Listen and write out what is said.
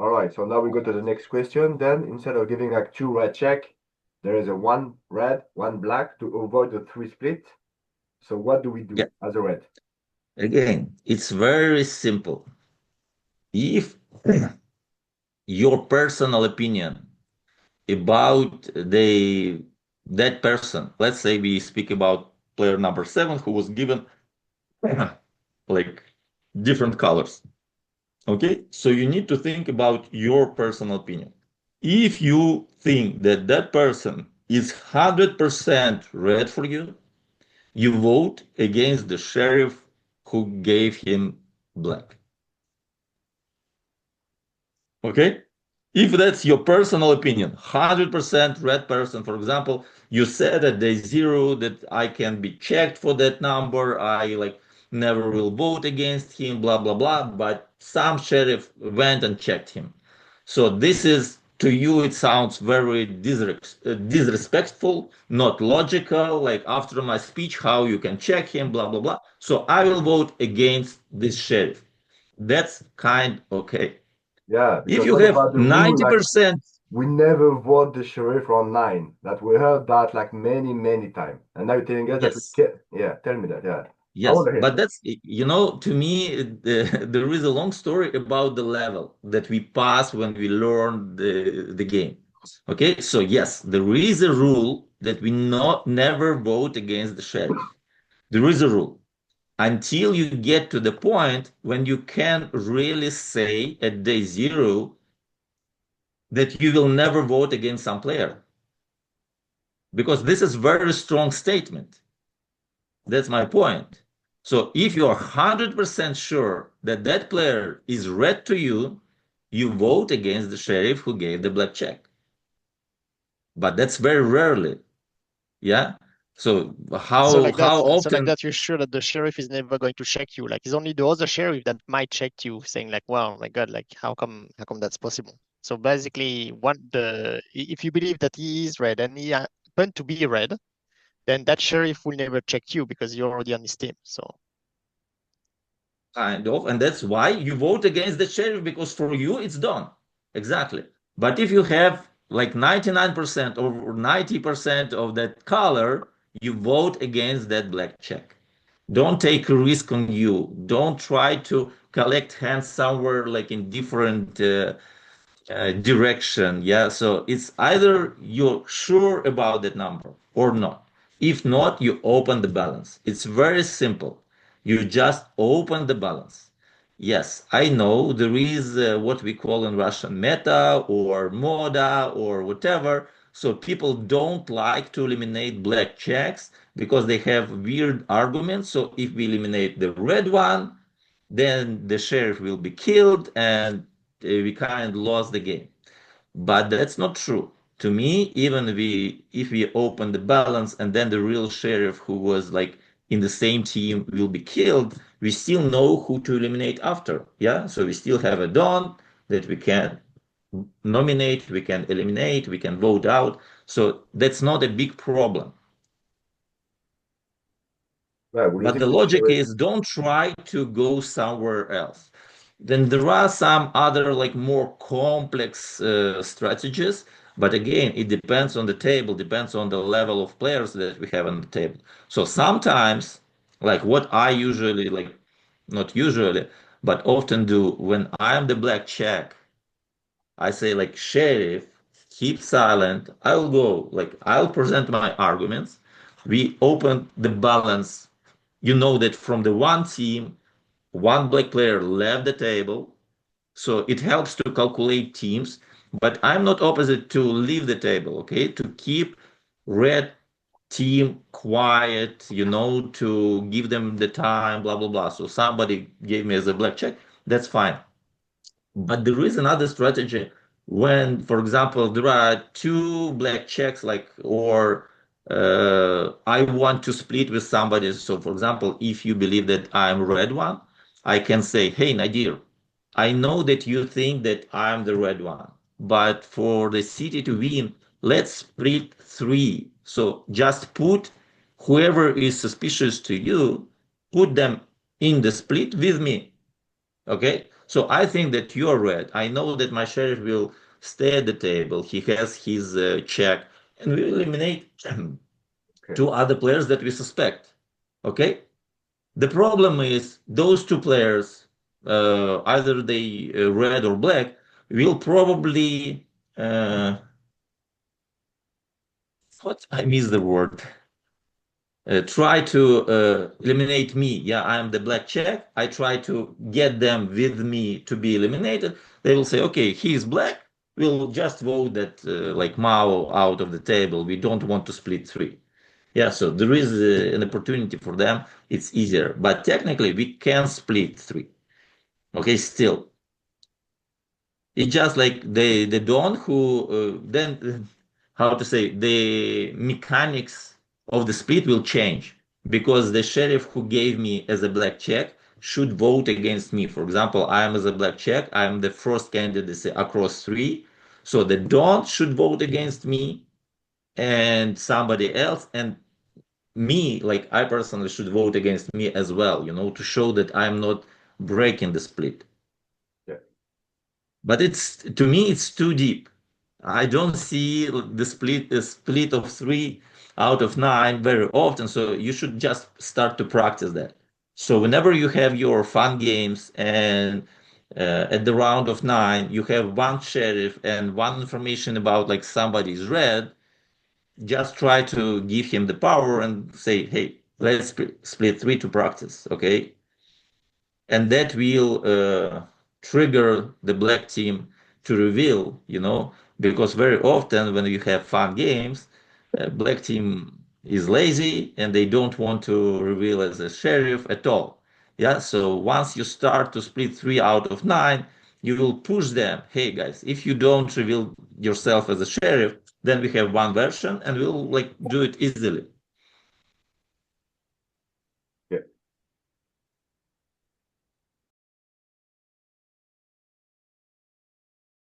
All right, so now we go to the next question. Then instead of giving like two red check, there is a one red, one black to avoid the three split. So what do we Yeah. do as a red? Again, it's very simple. If your personal opinion about that person, let's say we speak about player number 7 who was given like different colors. Okay, so you need to think about your personal opinion. If you think that that person is 100% red for you, you vote against the sheriff who gave him black. Okay? If that's your personal opinion, 100% red person, for example, you said at day zero that I can be checked for that number, I like never will vote against him, blah, blah, blah, but some sheriff went and checked him. So this is, to you, it sounds very disrespectful, not logical, like after my speech, how you can check him, blah, blah, blah. So I will vote against this sheriff. That's kind okay. Yeah, If because you what have about the rule? Like 90%, we never vote the sheriff on nine. That we heard that like many, many times. And now you're telling us that we yes, can't. Yeah, tell me that. Yeah. I want yes, to hear. but that's, to me, there is a long story about the level that we pass when we learn the game. Okay, so yes, there is a rule that we not never vote against the sheriff. There is a rule until you get to the point when you can really say at day zero that you will never vote against some player, because this is very strong statement. That's my point. So if you are 100% sure that that player is red to you, you vote against the sheriff who gave the black check. But that's very rarely. Yeah. So how So like often? that, you're sure that the sheriff is never going to check you. Like it's only the other sheriff that might check you, saying like, "Wow, my God, like how come that's possible?" So basically, if you believe that he is red and he happened to be red, then that sheriff will never check you because you're already on his team. So Kind of, and that's why you vote against the sheriff, because for you it's done. Exactly. But if you have like 99% or 90% of that color, you vote against that black check. Don't take a risk on you. Don't try to collect hands somewhere like in different direction. Yeah. So it's either you're sure about that number or not. If not, you open the balance. It's very simple. You just open the balance. Yes, I know there is what we call in Russian meta or moda or whatever. So people don't like to eliminate black checks because they have weird arguments. So if we eliminate the red one, then the sheriff will be killed and we kind of lost the game. But that's not true. To me, even if we open the balance and then the real sheriff who was like in the same team will be killed, we still know who to eliminate after. Yeah. So we still have a Don that we can nominate, we can eliminate, we can vote out. So that's not a big problem. Yeah, we're But losing the the logic sheriff. is don't try to go somewhere else. Then there are some other like more complex strategies, but again, it depends on the table, depends on the level of players that we have on the table. So sometimes, like what I usually like, not usually, but often do when I'm the black check, I say like sheriff, keep silent. I'll go like I'll present my arguments. We open the balance. You know that from the one team, one black player left the table, so it helps to calculate teams. But I'm not opposite to leave the table, okay? To keep red team quiet, to give them the time, blah blah blah. So somebody gave me as a black check, that's fine. But there is another strategy when, for example, there are two black checks, like, or I want to split with somebody. So, for example, if you believe that I'm red one, I can say, hey, Nadir, I know that you think that I'm the red one, but for the city to win, let's split three. So just put whoever is suspicious to you, put them in the split with me. Okay, so I think that you're red. I know that my sheriff will stay at the table. He has his check, and we will eliminate Okay. two other players that we suspect. Okay, the problem is those two players, either they red or black, will probably what I miss the word. Try to eliminate me. Yeah, I'm the black check. I try to get them with me to be eliminated. They will say, okay, he's black. We'll just vote that like Mao out of the table. We don't want to split three. Yeah, so there is an opportunity for them. It's easier, but technically we can split three. Okay, still, it's just like the Don who then how to say the mechanics of the split will change because the sheriff who gave me as a black check should vote against me. For example, I am as a black check. I am the first candidate across three, so the Don should vote against me and somebody else, and me, like I personally should vote against me as well. To show that I'm not breaking the split. Yeah. But to me, it's too deep. I don't see the split of 3 out of 9 very often. So you should just start to practice that. So whenever you have your fun games and at the round of 9, you have one sheriff and one information about like somebody is red, just try to give him the power and say, hey, let's split 3 to practice, okay? And that will trigger the black team to reveal, because very often when you have fun games, black team is lazy and they don't want to reveal as a sheriff at all. Yeah, so once you start to split 3 out of 9, you will push them. Hey guys, if you don't reveal yourself as a sheriff, then we have one version and we'll like do it easily.